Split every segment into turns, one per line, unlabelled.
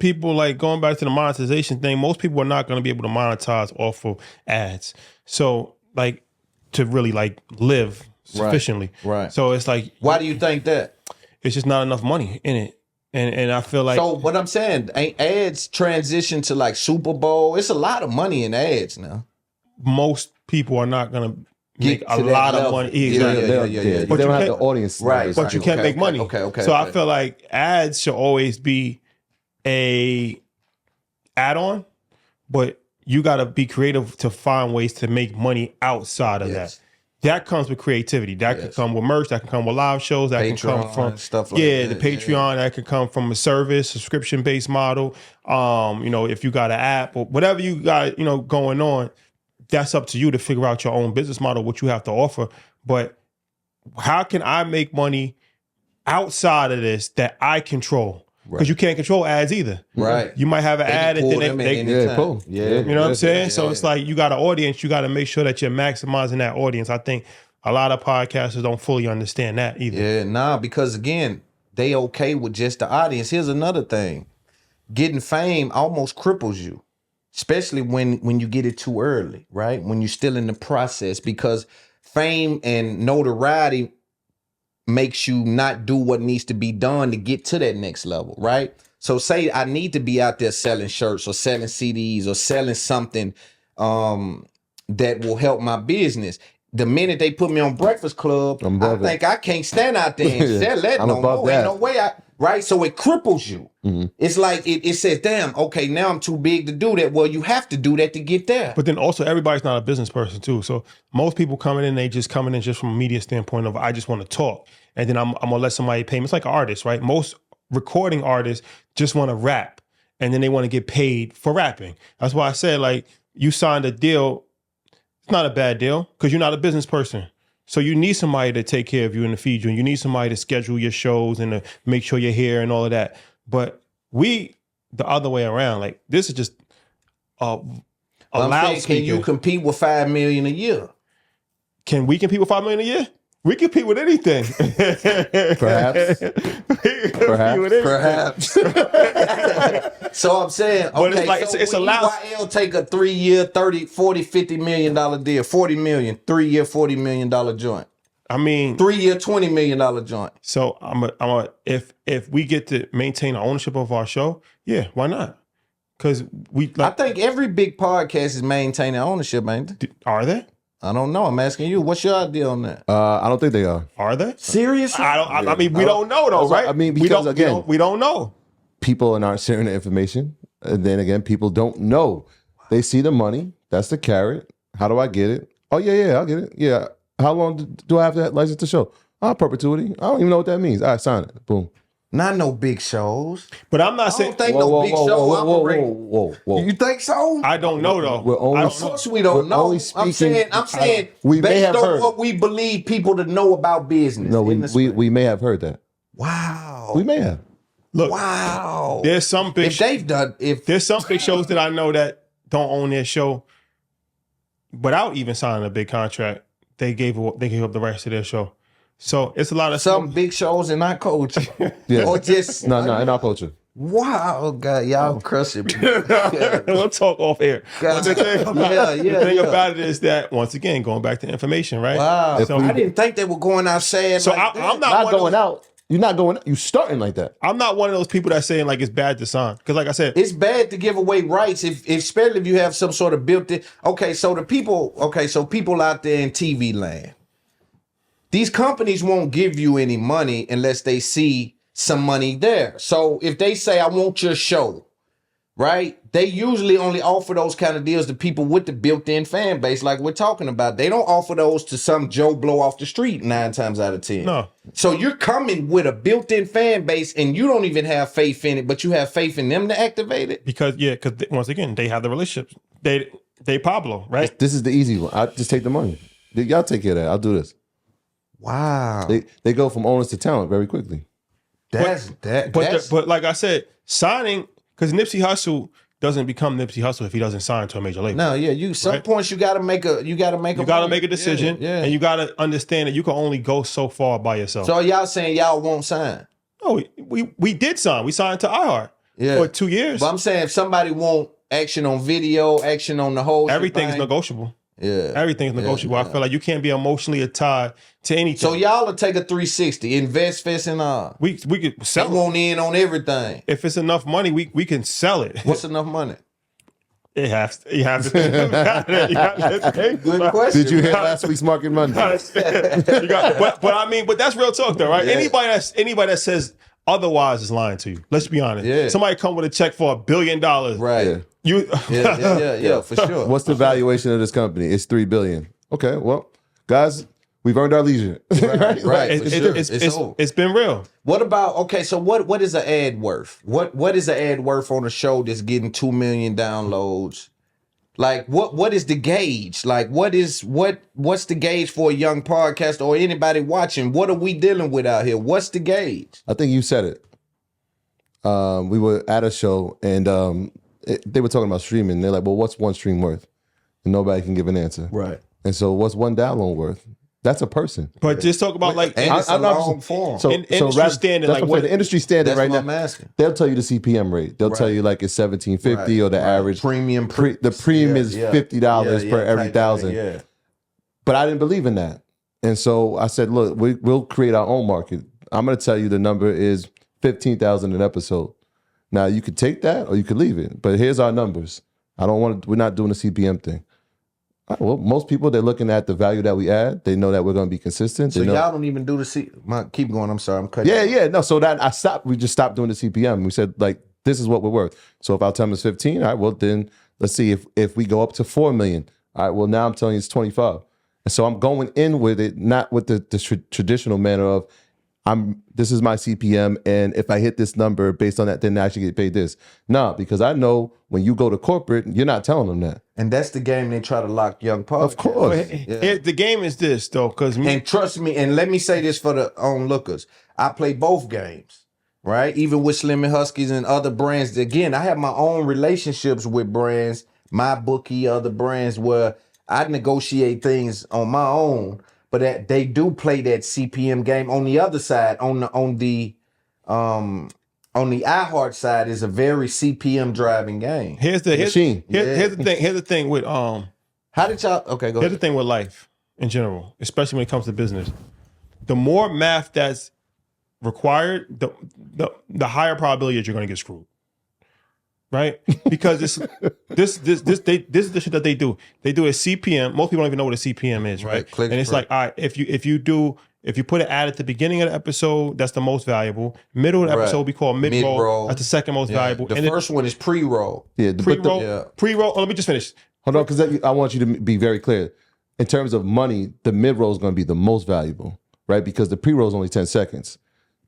people, like going back to the monetization thing, most people are not going to be able to monetize off of ads. So like to really like live sufficiently.
Right.
So it's like,
why do you think that?
It's just not enough money in it. And I feel like,
so what I'm saying, ain't ads transition to like Super Bowl? It's a lot of money in ads now.
Most people are not going to make a
to that
lot of
level.
money. Exactly.
Yeah.
But they don't have the audience.
Right.
But you can't make money.
Okay.
So I feel like ads should always be a add-on, but you got to be creative to find ways to make money outside of that. That comes with creativity. That could come with merch. That can come with live shows. That
Patreon,
can come from
stuff like that.
the Patreon. That can come from a service, subscription-based model. If you got an app or whatever you got, going on, that's up to you to figure out your own business model, what you have to offer. But how can I make money outside of this that I control? Because you can't control ads either.
Right.
You might have an ad and then they
pull.
you know what I'm saying? So it's like you got an audience, you got to make sure that you're maximizing that audience. I think a lot of podcasters don't fully understand that either.
Yeah, because again, they okay with just the audience. Here's another thing. Getting fame almost cripples you, especially when you get it too early, right? When you're still in the process, because fame and notoriety makes you not do what needs to be done to get to that next level, right? So say I need to be out there selling shirts or selling CDs or selling something that will help my business. The minute they put me on Breakfast Club, I think I can't stand out there and sell that no more. Ain't no way right? So it cripples you. Mm-hmm. It's like it says, damn, okay, now I'm too big to do that. Well, you have to do that to get there.
But then also everybody's not a business person too. So most people coming in, they just coming in just from a media standpoint of I just want to talk. And then I'm gonna let somebody pay me. It's like an artist, right? Most recording artists just want to rap and then they want to get paid for rapping. That's why I said, like, you signed a deal. It's not a bad deal because you're not a business person. So you need somebody to take care of you and to feed you. And you need somebody to schedule your shows and to make sure you're here and all of that. But the other way around, like this is just a loudspeaker.
Can you compete with $5 million a year?
Can we compete with $5 million a year? We compete with anything.
Perhaps.
So I'm saying, okay,
but it's like,
so
it's allowed.
EYL take a 3-year, 30, 40, $50 million deal, 40 million, 3-year, $40 million joint.
I mean,
3-year, $20 million joint.
So if we get to maintain ownership of our show, yeah, why not? Because I
think every big podcast is maintaining ownership, ain't they?
Are they?
I don't know. I'm asking you. What's your idea on that?
I don't think they are.
Are they?
Seriously?
I mean, we don't know though, right?
I mean, because
we don't know.
People are not sharing the information. And then again, people don't know. They see the money. That's the carrot. How do I get it? Oh, yeah, I'll get it. Yeah. How long do I have to license the show? Perpetuity. I don't even know what that means. All right, sign it. Boom.
Not no big shows.
But I'm not saying.
I don't think no big show operate.
Whoa.
You think so?
I don't know though.
Of course we don't know. I'm saying
we may have
based on
heard
what we believe people to know about business.
No, we may have heard that.
Wow.
We may have.
Look,
wow.
There's some big.
There's
some big shows that I know that don't own their show without even signing a big contract. They gave up the rights to their show. So it's a lot of
some big shows in our culture.
Yeah.
Or just
no, in our culture.
Wow, God, y'all crushing me.
We'll talk off air. The thing about it is that, once again, going back to information, right?
Wow. So I didn't think they were going out saying
so
like
I'm
not going out. You're not going. You starting like that.
I'm not one of those people that's saying like it's bad to sign, because like I said,
it's bad to give away rights especially if you have some sort of built-in. Okay, so people out there in TV land, these companies won't give you any money unless they see some money there. So if they say, I want your show, right? They usually only offer those kind of deals to people with the built-in fan base like we're talking about. They don't offer those to some Joe Blow off the street 9 times out of 10.
No.
So you're coming with a built-in fan base and you don't even have faith in it, but you have faith in them to activate it?
Because once again, they have the relationships. They Pablo, right?
This is the easy one. I just take the money. Y'all take care of that. I'll do this.
Wow.
They go from owners to talent very quickly.
But like I said, signing, because Nipsey Hussle doesn't become Nipsey Hussle if he doesn't sign to a major label.
No, yeah, some points you gotta make a
decision, and you gotta understand that you can only go so far by yourself.
So y'all saying y'all won't sign?
No, we did sign. We signed to iHeart. for 2 years.
But I'm saying if somebody want action on video, action on the whole
Everything's
shebang,
negotiable.
Yeah.
Everything's negotiable. I feel like you can't be emotionally tied to anything.
So y'all will take a 360, invest, fest, and all.
we could sell
They
it.
want in on everything.
If it's enough money, we can sell it.
What's enough money?
You have to think about it. You gotta think
Good
about it.
question.
Did you hear last week's Market Monday?
but that's real talk though, right?
Yeah.
Anybody that says otherwise is lying to you. Let's be honest.
Yeah.
Somebody come with a check for $1 billion.
Right.
Yeah.
You
Yeah, for sure.
What's the valuation of this company? It's $3 billion. Okay, well, guys, we've earned our leisure.
Right.
It-
for sure.
it's
over.
it's been real.
What about so what is an ad worth? What is an ad worth on a show that's getting 2 million downloads? Like what is the gauge? Like what's the gauge for a young podcaster or anybody watching? What are we dealing with out here? What's the gauge?
I think you said it. We were at a show and they were talking about streaming. They're like, well, what's one stream worth? And nobody can give an answer.
Right.
And so what's one download worth? That's a person.
But just talk about like
And it's a
I'm not-
long form.
So,
industry standard,
that's
like
what I'm saying. The industry standard
That's
right
what
now.
I'm asking.
They'll tell you the CPM rate. They'll tell you like it's $17.50 or the average
premium.
the premium is $50 per every
type
thousand.
thing, Yeah.
But I didn't believe in that. And so I said, look, we'll create our own market. I'm going to tell you the number is 15,000 an episode. Now you could take that or you could leave it. But here's our numbers. We're not doing the CPM thing. All right, well, most people, they're looking at the value that we add. They know that we're going to be consistent.
So
They know,
y'all don't even do the keep going. I'm sorry. I'm cutting.
yeah. No, so that I stopped. We just stopped doing the CPM. We said, like, this is what we're worth. So if our time is 15, all right, well, then let's see if we go up to 4 million. All right, well, now I'm telling you it's 25. And so I'm going in with it, not with the traditional manner of this is my CPM, and if I hit this number based on that, then I actually get paid this. No, because I know when you go to corporate, you're not telling them that.
And that's the game they try to lock young podcasts.
Of course.
The game is this though, because
And trust me, and let me say this for the onlookers. I play both games, right? Even with Slim and Huskies and other brands. Again, I have my own relationships with brands, my bookie, other brands where I negotiate things on my own, but that they do play that CPM game. On the other side, on the iHeart side is a very CPM driving game.
here's the
Machine.
Here's the thing with
How did y'all? Okay, go
Here's the
ahead.
thing with life in general, especially when it comes to business. The more math that's required, the higher probability that you're going to get screwed. Right? Because this is the shit that they do. They do a CPM. Most people don't even know what a CPM is, right?
Click
And it's
through.
like, all right, if you put an ad at the beginning of the episode, that's the most valuable. Middle of the
Right.
episode we call mid-roll.
Mid-roll.
That's the second most valuable.
The
and
first one is pre-roll.
Yeah,
pre-roll,
yeah.
pre-roll. Oh, let me just finish.
Hold on, because I want you to be very clear. In terms of money, the mid-roll is going to be the most valuable, right? Because the pre-roll is only 10 seconds.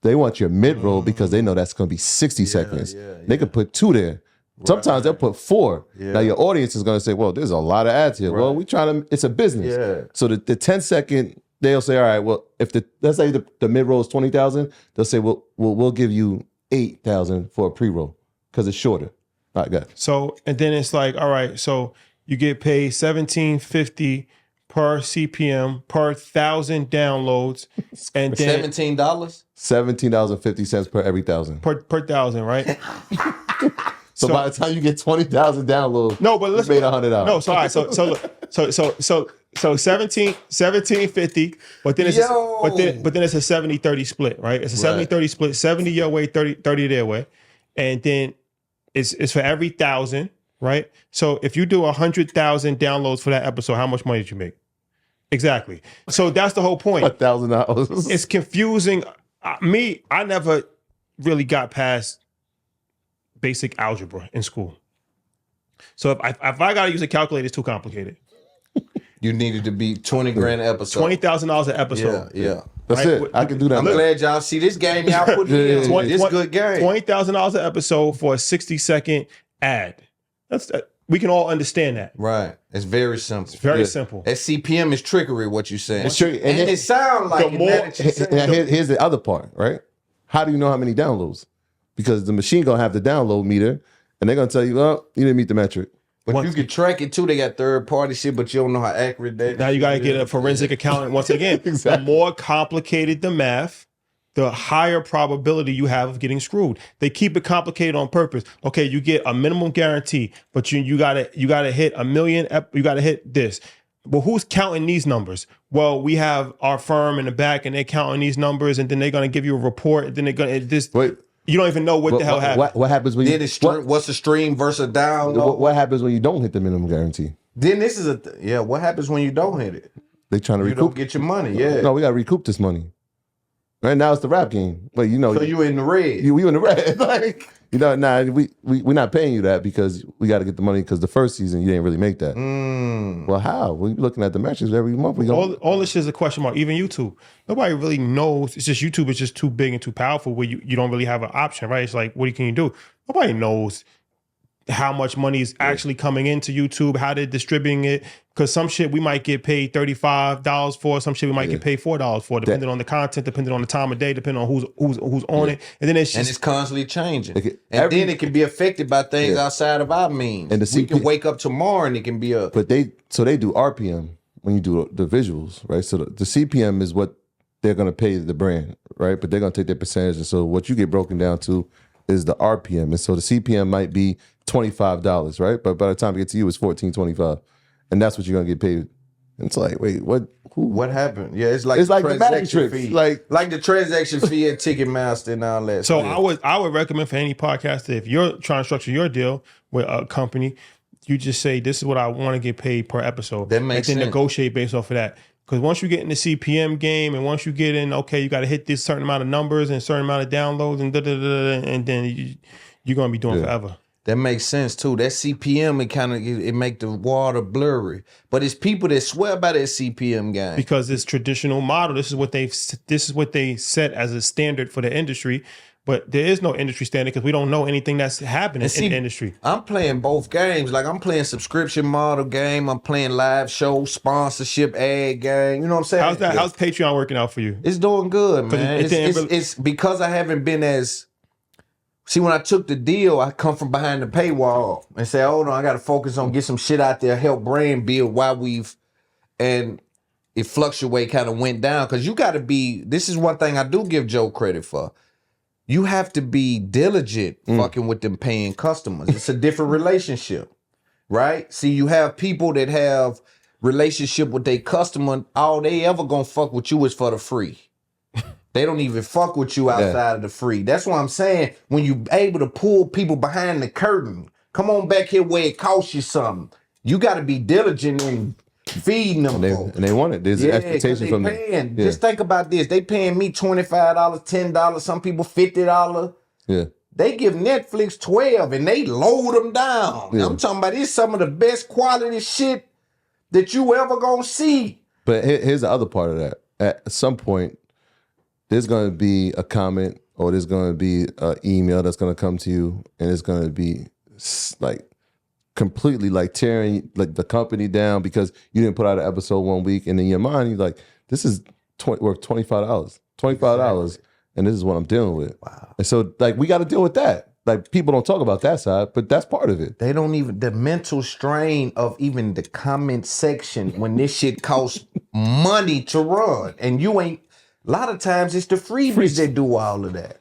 They want your mid-roll because they know that's going to be 60 seconds. They could put 2 there. Sometimes they'll put 4. Now your audience is going to say, well, there's a lot of ads here. Well, it's a business.
Yeah.
So the 10-second, they'll say, all right, well, let's say the mid-roll is 20,000, they'll say, well, we'll give you 8,000 for a pre-roll because it's shorter. All right, good.
So, and then it's like, all right, so you get paid $17.50 per CPM per 1,000 downloads, and then
$17?
$17.50 per every 1,000.
per 1,000, right?
So by the time you get 20,000 downloads,
No, but let's
you made $100.
No, so all right, so 17.50, but then it's
Yo.
but then it's a 70-30 split, right? It's a 70-30 split, 70 your way, 30 their way, and then it's for every 1,000, right? So if you do 100,000 downloads for that episode, how much money did you make? Exactly. So that's the whole point.
$1,000.
It's confusing. I never really got past basic algebra in school. So if I got to use a calculator, it's too complicated.
You needed to be 20 grand an episode.
$20,000 an episode.
Yeah.
That's
Right?
it. I can do that.
I'm glad y'all see this game y'all put in.
Yeah.
This good game.
$20,000 an episode for a 60-second ad. We can all understand that.
Right. It's very simple.
Very simple.
That CPM is trickery, what you saying.
It's tricky.
And it sounds like
the
it,
more-
now that you say it.
Here's the other part, right? How do you know how many downloads? Because the machine gonna have the download meter, and they're gonna tell you, well, you didn't meet the metric.
But you can track it too. They got third party shit, but you don't know how accurate that
Now you got to get a forensic accountant once again.
Exactly.
The more complicated the math, the higher probability you have of getting screwed. They keep it complicated on purpose. Okay, you get a minimum guarantee, but you gotta hit a million. You gotta hit this. Well, who's counting these numbers? Well, we have our firm in the back, and they're counting these numbers, and then they're gonna give you a report, and then they're gonna this.
Wait.
You don't even know what the hell happened.
What happens when you?
What's the stream versus download?
What happens when you don't hit the minimum guarantee?
Then this is what happens when you don't hit it?
They trying to
You
recoup.
don't get your money. Yeah.
No, we got to recoup this money. Right now it's the rap game. But
So you in the red.
you in the red. Like, we're not paying you that because we got to get the money because the first season you didn't really make that. Well, how? We're looking at the metrics every month.
All this shit is a question mark. Even YouTube, nobody really knows. It's just YouTube is just too big and too powerful where you don't really have an option, right? It's like, what can you do? Nobody knows how much money is actually coming into YouTube, how they're distributing it. Because some shit we might get paid $35 for, some shit we might get paid $4 for, depending on the content, depending on the time of day, depending on who's on it. And then it's
constantly changing.
Then
it can be affected by things outside of our means. And we can wake up tomorrow and it can be a.
But they do RPM when you do the visuals, right? So the CPM is what they're going to pay the brand, right? But they're going to take their percentage. And so what you get broken down to is the RPM. And so the CPM might be $25, right? But by the time it gets to you, it's $14.25. And that's what you're gonna get paid. And it's like, wait, what?
What happened? Yeah, it's like
the magic
fee,
like
the transaction fee at Ticketmaster and all that.
So I would recommend for any podcaster, if you're trying to structure your deal with a company, you just say, this is what I want to get paid per episode.
That makes
and then
sense.
Negotiate based off of that. Because once you get in the CPM game, and once you get in, okay, you got to hit this certain amount of numbers and certain amount of downloads, and then you're gonna be doing forever.
That makes sense too. That CPM, it make the water blurry. But it's people that swear by that CPM game
because it's traditional model. This is what they set as a standard for the industry. But there is no industry standard because we don't know anything that's happening in the industry.
I'm playing both games. Like I'm playing subscription model game. I'm playing live show, sponsorship, ad game. You know what I'm saying?
How's that? How's Patreon working out for you?
It's doing good, man. It's because I haven't been as. See, when I took the deal, I come from behind the paywall and say, hold on, I got to focus on get some shit out there, help brand build while and it fluctuate, kind of went down. Because you got to this is one thing I do give Joe credit for. You have to be diligent fucking with them paying customers. It's a different relationship, right? See, you have people that have relationship with their customer, all they ever gonna fuck with you is for the free. They don't even fuck with you outside of the free. That's what I'm saying. When you able to pull people behind the curtain, come on back here where it costs you something. You got to be diligent in feeding them.
And they want it. There's an expectation from them.
Yeah. Just think about this. They paying me $25, $10, some people $50.
Yeah.
They give Netflix $12 and they load them down. Yeah. I'm talking about this some of the best quality shit that you ever gonna see.
But here's the other part of that. At some point, there's going to be a comment or there's going to be an email that's going to come to you and it's going to be like completely like tearing like the company down because you didn't put out an episode 1 week and in your mind you're like, this is worth $25. $25 and this is what I'm dealing with.
Wow.
And so like we got to deal with that. Like people don't talk about that side, but that's part of it.
They don't even, the mental strain of even the comment section when this shit costs money to run and you ain't. A lot of times it's the freebies that do all of that.